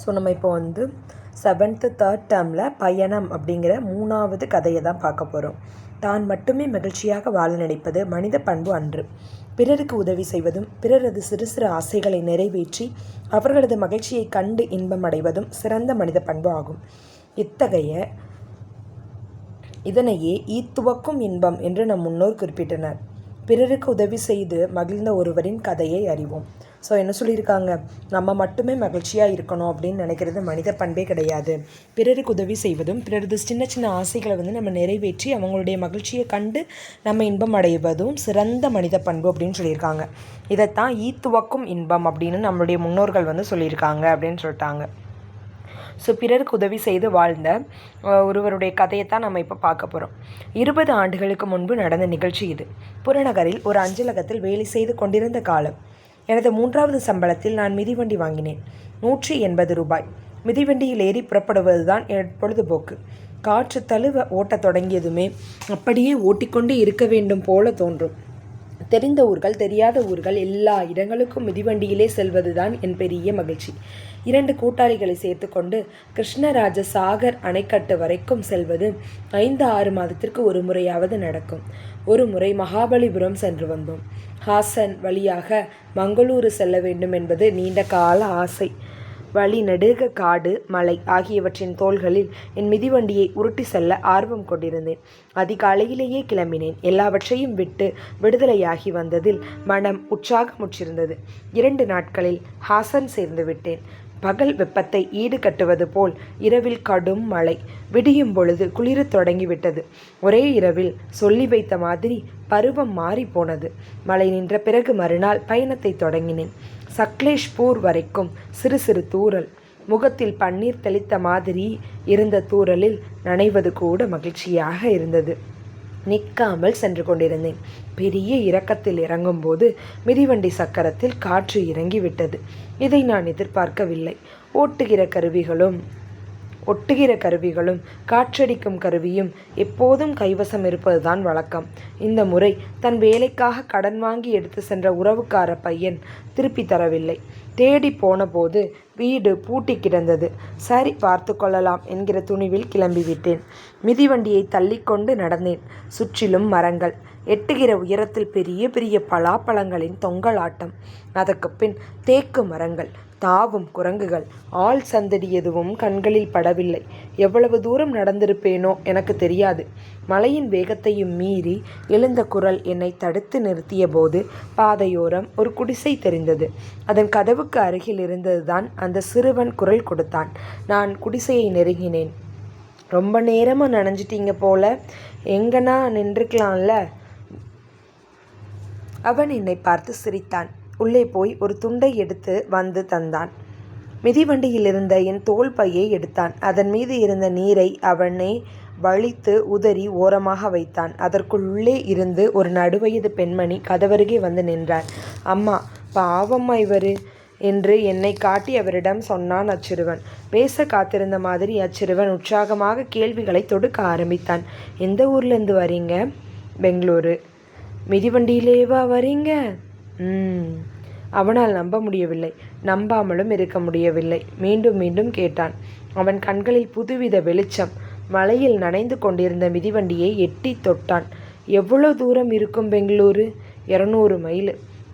So நம்ம இப்போ வந்து 7th 3rd டேர்மில் பயணம் அப்படிங்கிற 3வது கதையை தான் பார்க்க போகிறோம். தான் மட்டுமே மகிழ்ச்சியாக வாழ நினைப்பது மனித பண்பு அன்று. பிறருக்கு உதவி செய்வதும் பிறரது சிறு சிறு ஆசைகளை நிறைவேற்றி அவர்களது மகிழ்ச்சியை கண்டு இன்பம் அடைவதும் சிறந்த மனித பண்பு ஆகும். இதனையே ஈத்துவக்கும் இன்பம் என்று நம் முன்னோர் குறிப்பிட்டனர். பிறருக்கு உதவி செய்து மகிழ்ந்த ஒருவரின் கதையை அறிவோம். ஸோ என்ன சொல்லியிருக்காங்க, நம்ம மட்டுமே மகிழ்ச்சியாக இருக்கணும் அப்படின்னு நினைக்கிறது மனித பண்பே கிடையாது. பிறருக்கு உதவி செய்வதும் பிறரது சின்ன சின்ன ஆசைகளை வந்து நம்ம நிறைவேற்றி அவங்களுடைய மகிழ்ச்சியை கண்டு நம்ம இன்பம் அடைவதும் சிறந்த மனித பண்பு அப்படின்னு சொல்லியிருக்காங்க. இதைத்தான் ஈத்துவக்கும் இன்பம் அப்படின்னு நம்மளுடைய முன்னோர்கள் வந்து சொல்லியிருக்காங்க அப்படின்னு சொல்லிட்டாங்க. ஸோ பிறருக்கு உதவி செய்து வாழ்ந்த ஒருவருடைய கதையைத்தான் நம்ம இப்போ பார்க்க போகிறோம். 20 ஆண்டுகளுக்கு முன்பு நடந்த நிகழ்ச்சி இது. புறநகரில் ஒரு அஞ்சலகத்தில் வேலை செய்து கொண்டிருந்த காலம். எனது 3வது சம்பளத்தில் நான் மிதிவண்டி வாங்கினேன். 180 ரூபாய். மிதிவண்டியில் ஏறி புறப்படுவது தான் என் பொழுதுபோக்கு. காற்று தழுவ ஓட்டத் தொடங்கியதுமே அப்படியே ஓட்டிக்கொண்டே இருக்க வேண்டும் போல தோன்றும். தெரிந்த ஊர்கள் தெரியாத ஊர்கள் எல்லா இடங்களுக்கும் மிதிவண்டியிலே செல்வது தான் என் பெரிய மகிழ்ச்சி. 2 கூட்டாளிகளை சேர்த்து கொண்டு கிருஷ்ணராஜ சாகர் அணைக்கட்டு வரைக்கும் செல்வது 5-6 மாதத்திற்கு ஒரு முறையாவது நடக்கும். ஒரு முறை மகாபலிபுரம் சென்று வந்தோம். ஹாசன் வழியாக மங்களூரு செல்ல வேண்டும் என்பது நீண்ட கால ஆசை. வழி நெடுக காடு மலை ஆகியவற்றின் தோள்களில் என் மிதிவண்டியை உருட்டி செல்ல ஆர்வம் கொண்டிருந்தேன். அதிகாலையிலேயே கிளம்பினேன். எல்லாவற்றையும் விட்டு விடுதலையாகி வந்ததில் மனம் உற்சாகமுற்றிருந்தது. 2 நாட்களில் ஹாசன் சேர்ந்து விட்டேன். பகல் வெப்பத்தை ஈடு கட்டுவது போல் இரவில் கடும் மழை. விடியும் பொழுது குளிரத் தொடங்கிவிட்டது. ஒரே இரவில் சொல்லி வைத்த மாதிரி பருவம் மாறி போனது. மழை நின்ற பிறகு மறுநாள் பயணத்தை தொடங்கினேன். சக்லேஷ்பூர் வரைக்கும் சிறு சிறு தூறல். முகத்தில் பன்னீர் தெளித்த மாதிரி இருந்த தூறலில் நனைவது கூட மகிழ்ச்சியாக இருந்தது. நிற்காமல் சென்று கொண்டிருந்தேன். பெரிய இறக்கத்தில் இறங்கும்போது மிதிவண்டி சக்கரத்தில் காற்று இறங்கிவிட்டது. இதை நான் எதிர்பார்க்கவில்லை. ஒட்டுகிற கருவிகளும் காற்றடிக்கும் கருவியும் எப்போதும் கைவசம் இருப்பதுதான் வழக்கம். இந்த முறை தன் வேலைக்காக கடன் வாங்கி எடுத்து சென்ற உறவுக்கார பையன் திருப்பி தரவில்லை. தேடி போன போது வீடு பூட்டி கிடந்தது. சரி, பார்த்து கொள்ளலாம் என்கிற துணிவில் கிளம்பிவிட்டேன். மிதிவண்டியை தள்ளிக்கொண்டு நடந்தேன். சுற்றிலும் மரங்கள். எட்டுகிற உயரத்தில் பெரிய பெரிய பலாப்பழங்களின் தொங்கலாட்டம். அதற்கு பின் தேக்கு மரங்கள், தாவும் குரங்குகள். ஆள் சந்தடி எதுவும் கண்களில் படவில்லை. எவ்வளவு தூரம் நடந்திருப்பேனோ எனக்கு தெரியாது. மழையின் வேகத்தையும் மீறி எழுந்த குரல் என்னை தடுத்து நிறுத்திய போது பாதையோரம் ஒரு குடிசை தெரிந்தது. அதன் கதவுக்கு அருகில் இருந்ததுதான் அந்த சிறுவன் குரல் கொடுத்தான். நான் குடிசையை நெருங்கினேன். ரொம்ப நேரமாக நனைஞ்சிட்டீங்க போல, எங்கன்னா நின்றுக்கலாம்ல. அவன் என்னை பார்த்து சிரித்தான். உள்ளே போய் ஒரு துண்டை எடுத்து வந்து தந்தான். மிதிவண்டியில் இருந்த என் தோள் பையை எடுத்தான். அதன் மீது இருந்த நீரை அவனே வழித்து உதறி ஓரமாக வைத்தான். அதற்குள்ளே இருந்து ஒரு நடுவயது பெண்மணி கதவருகே வந்து நின்றார். அம்மா, பாவம்மா இவரு என்று என்னை காட்டி அவரிடம் சொன்னான் அச்சிறுவன். பேச காத்திருந்த மாதிரி அச்சிறுவன் உற்சாகமாக கேள்விகளை தொடுக்க ஆரம்பித்தான். எந்த ஊர்லேருந்து வரீங்க? பெங்களூரு. மிதிவண்டியிலேவா வரீங்க? அவனால் நம்ப முடியவில்லை. நம்பாமலும் இருக்க முடியவில்லை. மீண்டும் மீண்டும் கேட்டான். அவன் கண்களில் புதுவித வெளிச்சம். மலையில் நனைந்து கொண்டிருந்த மிதிவண்டியை எட்டி தொட்டான். எவ்வளோ தூரம் இருக்கும் பெங்களூரு? 200 மைல்.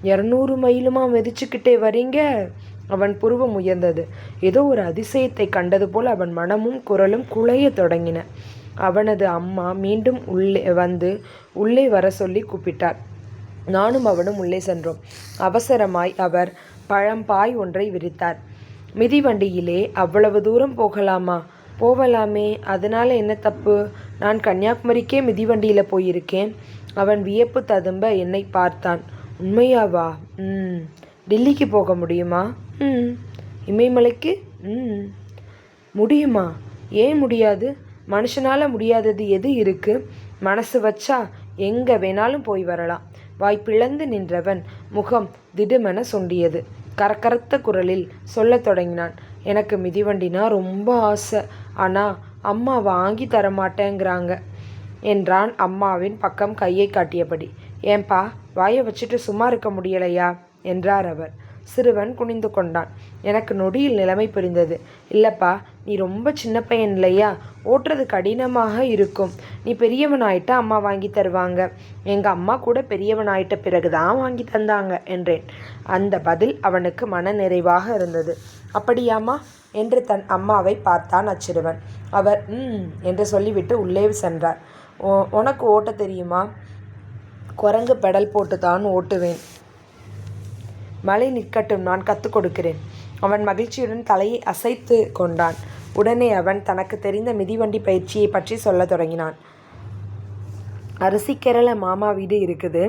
200 மைலுமா மிதிச்சுக்கிட்டே வரீங்க? அவன் புருவம் உயர்ந்தது. ஏதோ ஒரு அதிசயத்தை கண்டது போல் அவன் மனமும் குரலும் குழைய தொடங்கின. அவனது அம்மா மீண்டும் உள்ளே வர சொல்லி கூப்பிட்டார். நானும் அவனும் உள்ளே சென்றோம். அவசரமாய் அவர் பழம்பாய் ஒன்றை விரித்தார். மிதிவண்டியிலே அவ்வளவு தூரம் போகலாமா? போகலாமே, அதனால் என்ன தப்பு? நான் கன்னியாகுமரிக்கே மிதிவண்டியில் போயிருக்கேன். அவன் வியப்பு ததும்ப என்னை பார்த்தான். உண்மையாவா? டெல்லிக்கு போக முடியுமா? இமயமலைக்கு? முடியுமா? ஏன் முடியாது? மனுஷனால் முடியாதது எது இருக்கு? மனசு வச்சா எங்கே வேணாலும் போய் வரலாம். வாய் பிளந்து நின்றவன் முகம் திடுமென சொண்டியது. கரகரத்த குரலில் சொல்லத் தொடங்கினான். எனக்கு மிதிவண்டினா ரொம்ப ஆசை. ஆனால் அம்மா வாங்கி தரமாட்டேங்கிறாங்க என்றான் அம்மாவின் பக்கம் கையை காட்டியபடி. ஏன்பா, வாயை வச்சுட்டு சும்மா இருக்க முடியலையா என்றார் அவர். சிறுவன் குனிந்து கொண்டான். எனக்கு நொடியில் நிலைமை புரிந்தது. இல்லப்பா, நீ ரொம்ப சின்ன பையன் இல்லையா, ஓட்டுறது கடினமாக இருக்கும். நீ பெரியவனாயிட்ட அம்மா வாங்கி தருவாங்க. எங்கள் அம்மா கூட பெரியவனாயிட்ட பிறகுதான் வாங்கி தந்தாங்க என்றேன். அந்த பதில் அவனுக்கு மன நிறைவாக இருந்தது. அப்படியாம்மா என்று தன் அம்மாவை பார்த்தான் அச்சிறுவன். அவர் என்று சொல்லிவிட்டு உள்ளே சென்றார். உனக்கு ஓட்ட தெரியுமா? குரங்கு பெடல் போட்டுத்தான் ஓட்டுவேன். மழை நிற்கட்டும், நான் கற்றுக் கொடுக்கிறேன். அவன் மகிழ்ச்சியுடன் தலையை அசைத்து கொண்டான். உடனே அவன் தனக்கு தெரிந்த மிதிவண்டி பயிற்சியை பற்றி சொல்லத் தொடங்கினான். அரிசிக்கேரள மாமா வீடு இருக்குது,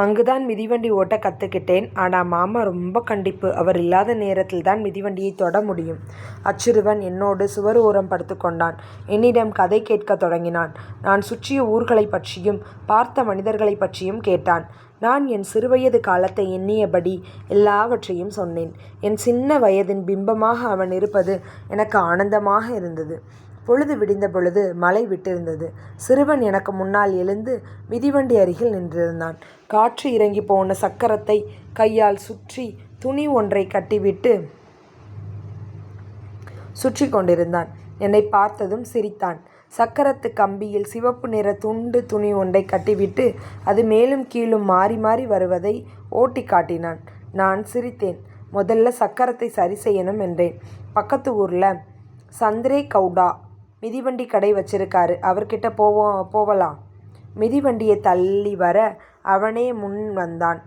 அங்குதான் மிதிவண்டி ஓட்ட கற்றுக்கிட்டேன். ஆனால் மாமா ரொம்ப கண்டிப்பு. அவர் இல்லாத நேரத்தில் தான் மிதிவண்டியை தொட முடியும். அச்சிறுவன் என்னோடு சுவர் ஓரம் படுத்து கொண்டான். என்னிடம் கதை கேட்கத் தொடங்கினான். நான் சுற்றிய ஊர்களை பற்றியும் பார்த்த மனிதர்களை பற்றியும் கேட்டான். நான் என் சிறுவயது காலத்தை எண்ணியபடி எல்லாவற்றையும் சொன்னேன். என் சின்ன வயதின் பிம்பமாக அவன் இருப்பது எனக்கு ஆனந்தமாக இருந்தது. பொழுது விடிந்த பொழுது மழை விட்டிருந்தது. சிறுவன் எனக்கு முன்னால் எழுந்து மிதிவண்டி அருகில் நின்றிருந்தான். காற்று இறங்கி போன சக்கரத்தை கையால் சுற்றி துணி ஒன்றை கட்டிவிட்டு சுற்றி கொண்டிருந்தான். என்னை பார்த்ததும் சிரித்தான். சக்கரத்து கம்பியில் சிவப்பு நிற துண்டு துணி ஒன்றை கட்டிவிட்டு அது மேலும் கீழும் மாறி மாறி வருவதை ஓட்டி காட்டினான். நான் சிரித்தேன். முதல்ல சக்கரத்தை சரி செய்யணும் என்றேன். பக்கத்து ஊரில் சந்திரே கவுடா மிதிவண்டி கடை வச்சிருக்காரு, அவர்கிட்ட போவலாம். மிதிவண்டியை தள்ளி வர அவனே முன் வந்தான்.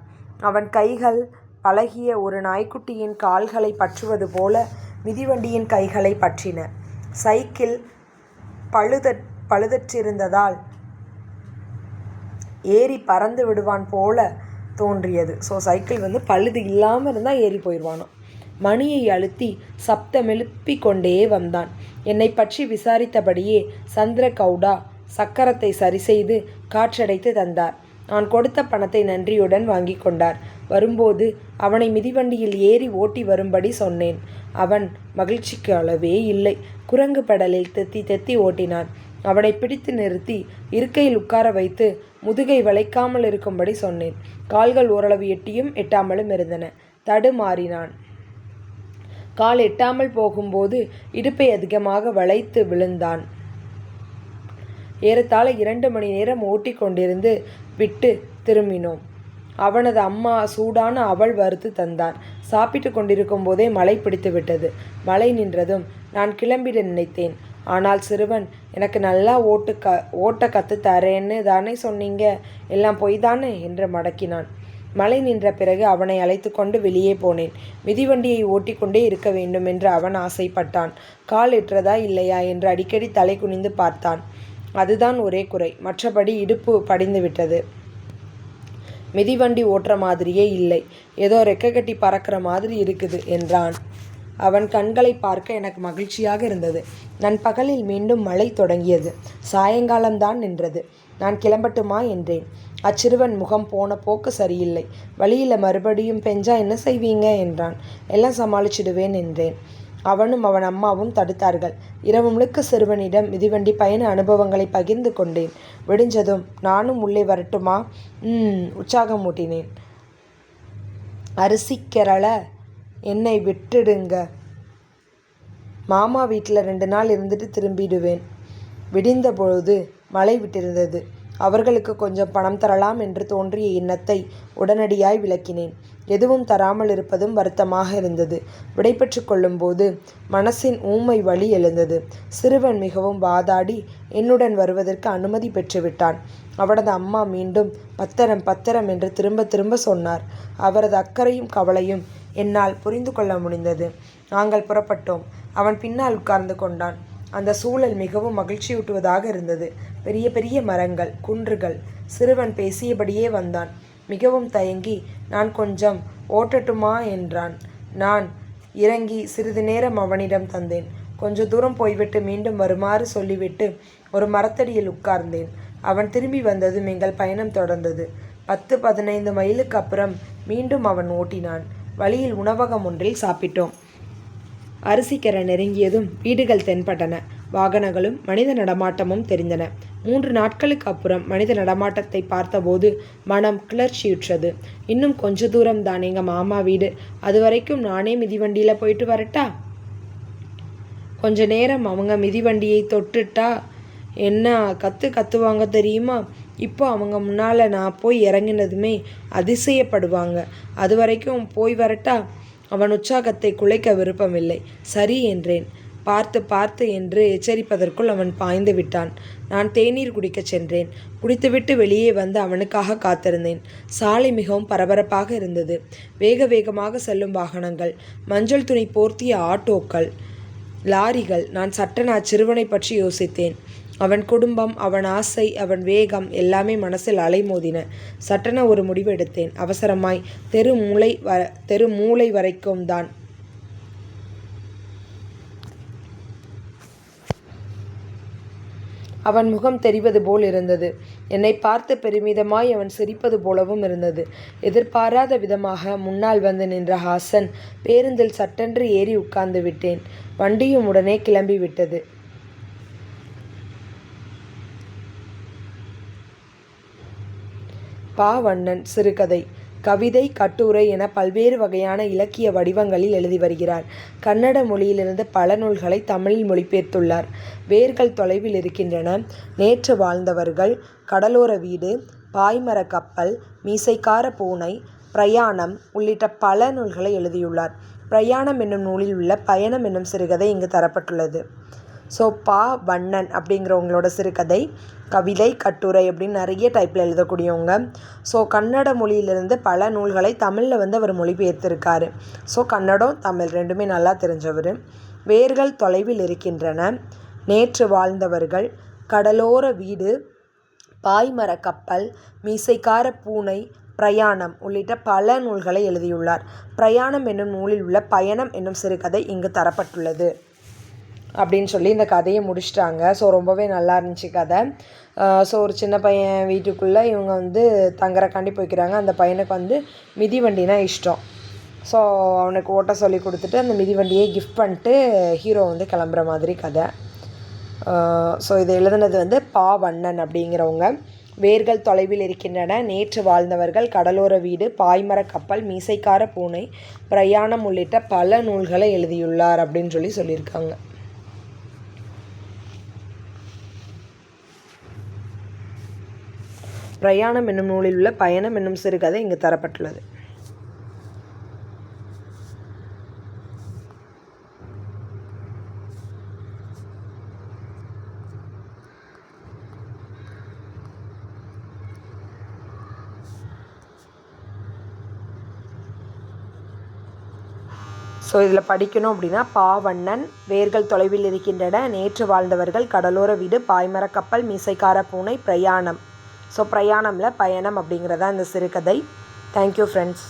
அவன் கைகள் பழகிய ஒரு நாய்க்குட்டியின் கால்களை பற்றுவது போல மிதிவண்டியின் கைகளை பற்றின. சைக்கிள் பழுதற்றிருந்ததால் ஏறி பறந்து விடுவான் போல தோன்றியது. ஸோ சைக்கிள் பழுது இல்லாமல் இருந்தால் ஏறி போயிடுவானோ. மணியை அழுத்தி சப்தம் எழுப்பி கொண்டே வந்தான். என்னை பற்றி விசாரித்தபடியே சந்திர கவுடா சக்கரத்தை சரி செய்து காற்றடைத்து தந்தார். நான் கொடுத்த பணத்தை நன்றியுடன் வாங்கி கொண்டார். வரும்போது அவனை மிதிவண்டியில் ஏறி ஓட்டி வரும்படி சொன்னேன். அவன் மகிழ்ச்சிக்கு அளவே இல்லை. குரங்கு பெடலில் தெத்தி தெத்தி ஓட்டினான். அவனை பிடித்து நிறுத்தி இருக்கையில் உட்கார வைத்து முதுகை வளைக்காமல் இருக்கும்படி சொன்னேன். கால்கள் ஓரளவு எட்டியும் எட்டாமலும் இருந்தன. தடுமாறினான். கால் எட்டாமல் போகும்போது இடுப்பை அதிகமாக வளைத்து விழுந்தான். ஏறத்தாழ 2 மணி நேரம் ஓட்டி கொண்டிருந்து விட்டு திரும்பினோம். அவனது அம்மா சூடான அவல் வறுத்து தந்தார். சாப்பிட்டு கொண்டிருக்கும் போதே மழை பிடித்து விட்டது. மழை நின்றதும் நான் கிளம்பிட நினைத்தேன். ஆனால் சிறுவன், எனக்கு நல்லா ஓட்ட கற்று தரேன்னு தானே சொன்னீங்க, எல்லாம் பொய் தானே என்று மடக்கினான். மழை நின்ற பிறகு அவனை அழைத்து கொண்டு வெளியே போனேன். மிதிவண்டியை ஓட்டிக்கொண்டே இருக்க வேண்டும் என்று அவன் ஆசைப்பட்டான். கால் எட்டுறதா இல்லையா என்று அடிக்கடி தலை குனிந்து பார்த்தான். அதுதான் ஒரே குறை, மற்றபடி இடுப்பு படிந்து விட்டது. மிதிவண்டி ஓட்டுற மாதிரியே இல்லை, ஏதோ ரெக்கை கட்டி பறக்கிற மாதிரி இருக்குது என்றான். அவன் கண்களை பார்க்க எனக்கு மகிழ்ச்சியாக இருந்தது. நண்பகலில் மீண்டும் மழை தொடங்கியது. சாயங்காலம்தான் நின்றது. நான் கிளம்பட்டுமா என்றேன். அச்சிறுவன் முகம் போன போக்கு சரியில்லை. வழியில் மறுபடியும் பெஞ்சா என்ன செய்வீங்க என்றான். எல்லாம் சமாளிச்சிடுவேன் என்றேன். அவனும் அவன் அம்மாவும் தடுத்தார்கள். இரவு முழுக்க சிறுவனிடம் மிதிவண்டி பயண அனுபவங்களை பகிர்ந்து கொண்டேன். விடிஞ்சதும் நானும் உள்ளே வரட்டுமா? உற்சாகம் ஊட்டினேன். அரிசிக்கேரள என்னை விட்டுடுங்க, மாமா வீட்டில் 2 நாள் இருந்துட்டு திரும்பிடுவேன். விடிந்த பொழுது மழை விட்டிருந்தது. அவர்களுக்கு கொஞ்சம் பணம் தரலாம் என்று தோன்றிய எண்ணத்தை உடனடியாய் விளக்கினேன். எதுவும் தராமல் இருப்பதும் வருத்தமாக இருந்தது. விடைபெற்று கொள்ளும்போது மனசின் ஊமை வலி எழுந்தது. சிறுவன் மிகவும் வாதாடி என்னுடன் வருவதற்கு அனுமதி பெற்றுவிட்டான். அவனது அம்மா மீண்டும் பத்திரம் பத்திரம் என்று திரும்ப திரும்ப சொன்னார். அவரது அக்கறையும் கவலையும் என்னால் புரிந்து கொள்ள முடிந்தது. நாங்கள் புறப்பட்டோம். அவன் பின்னால் உட்கார்ந்து கொண்டான். அந்த சூழல் மிகவும் மகிழ்ச்சியூட்டுவதாக இருந்தது. பெரிய பெரிய மரங்கள், குன்றுகள். சிறுவன் பேசியபடியே வந்தான். மிகவும் தயங்கி நான் கொஞ்சம் ஓட்டட்டுமா என்றான். நான் இறங்கி சிறிது நேரம் அவனிடம் தந்தேன். கொஞ்ச தூரம் போய்விட்டு மீண்டும் வருமாறு சொல்லிவிட்டு ஒரு மரத்தடியில் உட்கார்ந்தேன். அவன் திரும்பி வந்ததும் எங்கள் பயணம் தொடர்ந்தது. 10-15 மைலுக்கு அப்புறம் மீண்டும் அவன் ஓட்டினான். வழியில் உணவகம் ஒன்றில் சாப்பிட்டோம். அரிசிக்கரை நெருங்கியதும் வீடுகள் தென்பட்டன. வாகனங்களும் மனித நடமாட்டமும் தெரிந்தன. 3 நாட்களுக்கு அப்புறம் மனித நடமாட்டத்தை பார்த்தபோது மனம் கிளர்ச்சியுற்றது. இன்னும் கொஞ்ச தூரம் தான் எங்கள் மாமா வீடு, அது வரைக்கும் நானே மிதிவண்டியில் போயிட்டு வரட்டா? கொஞ்ச நேரம் அவங்க மிதிவண்டியை தொட்டுட்டா என்ன கத்துவாங்க தெரியுமா? இப்போ அவங்க முன்னால் நான் போய் இறங்கினதுமே அதிசயப்படுவாங்க. அது வரைக்கும் போய் வரட்டா? அவன் உற்சாகத்தை குலைக்க விருப்பமில்லை. சரி என்றேன். பார்த்து என்று எச்சரிப்பதற்குள் அவன் பாய்ந்து விட்டான். நான் தேநீர் குடிக்கச் சென்றேன். குடித்துவிட்டு வெளியே வந்து அவனுக்காக காத்திருந்தேன். சாலை மிகவும் பரபரப்பாக இருந்தது. வேகமாக செல்லும் வாகனங்கள், மஞ்சள் துணி போர்த்திய ஆட்டோக்கள், லாரிகள். நான் சட்டென அச்சிறுவனை பற்றி யோசித்தேன். அவன் குடும்பம், அவன் ஆசை, அவன் வேகம் எல்லாமே மனசில் அலைமோதின. சட்டென ஒரு முடிவு எடுத்தேன். அவசரமாய் தெரு மூளை வரைக்கும் தான். அவன் முகம் தெரிவது போல் இருந்தது. என்னை பார்த்து பெருமிதமாய் அவன் சிரிப்பது போலவும் இருந்தது. எதிர்பாராத விதமாக முன்னால் வந்து நின்ற ஹாசன் பேருந்தில் சட்டென்று ஏறி உட்கார்ந்து விட்டேன். வண்டியும் உடனே கிளம்பி விட்டது. பா. வண்ணன் சிறுகதை, கவிதை, கட்டுரை என பல்வேறு வகையான இலக்கிய வடிவங்களில் எழுதி வருகிறார். கன்னட மொழியிலிருந்து பல நூல்களை தமிழில் மொழிபெயர்த்துள்ளார். வேர்கள் தொலைவில் இருக்கின்றன, நேற்று வாழ்ந்தவர்கள், கடலோர வீடு, பாய்மர கப்பல், மீசைக்கார பூனை, பிரயாணம் உள்ளிட்ட பல நூல்களை எழுதியுள்ளார். பிரயாணம் என்னும் நூலில் உள்ள பயணம் என்னும் சிறுகதை இங்கு தரப்பட்டுள்ளது. ஸோ பா. வண்ணன் அப்படிங்கிறவங்களோட சிறுகதை, கவிதை, கட்டுரை அப்படின்னு நிறைய டைப்பில் எழுதக்கூடியவங்க. ஸோ கன்னட மொழியிலிருந்து பல நூல்களை தமிழில் அவர் மொழிபெயர்த்திருக்காரு. ஸோ கன்னடம், தமிழ் ரெண்டுமே நல்லா தெரிஞ்சவர். வேர்கள் தொலைவில் இருக்கின்றன, நேற்று வாழ்ந்தவர்கள், கடலோர வீடு, பாய்மர கப்பல், மீசைக்கார பூனை, பிரயாணம் உள்ளிட்ட பல நூல்களை எழுதியுள்ளார். பிரயாணம் என்னும் நூலில் உள்ள பயணம் என்னும் சிறுகதை இங்கு தரப்பட்டுள்ளது அப்படின்னு சொல்லி இந்த கதையை முடிச்சிட்டாங்க. ஸோ ரொம்பவே நல்லா இருந்துச்சு கதை. ஸோ ஒரு சின்ன பையன் வீட்டுக்குள்ளே இவங்க தங்குறக்காண்டி போய்க்கிறாங்க. அந்த பையனுக்கு மிதிவண்டினா இஷ்டம். ஸோ அவனுக்கு ஓட்ட சொல்லி கொடுத்துட்டு அந்த மிதிவண்டியை கிஃப்ட் பண்ணிட்டு ஹீரோ கிளம்புற மாதிரி கதை. ஸோ இதை எழுதுனது பா. வண்ணன் அப்படிங்கிறவங்க. வேர்கள் தொலைவில் இருக்கின்றன, நேற்று வாழ்ந்தவர்கள், கடலோர வீடு, பாய்மர கப்பல், மீசைக்கார பூனை, பிரயாணம் உள்ளிட்ட பல நூல்களை எழுதியுள்ளார் அப்படின்னு சொல்லியிருக்காங்க. பிரயாணம் என்னும் நூலில் உள்ள பயணம் என்னும் சிறுகதை இங்கு தரப்பட்டுள்ளது. ஸோ இதில் படிக்கணும் அப்படின்னா, பா. வண்ணன், வேர்கள் தொலைவில் இருக்கின்றன, நேற்று வாழ்ந்தவர்கள், கடலோர வீடு, பாய்மர கப்பல், மீசைக்கார பூனை, பிரயாணம். ஸோ பிரயாணமில் பயணம் அப்படிங்கிறதா இந்த சிறுகதை. Thank you friends.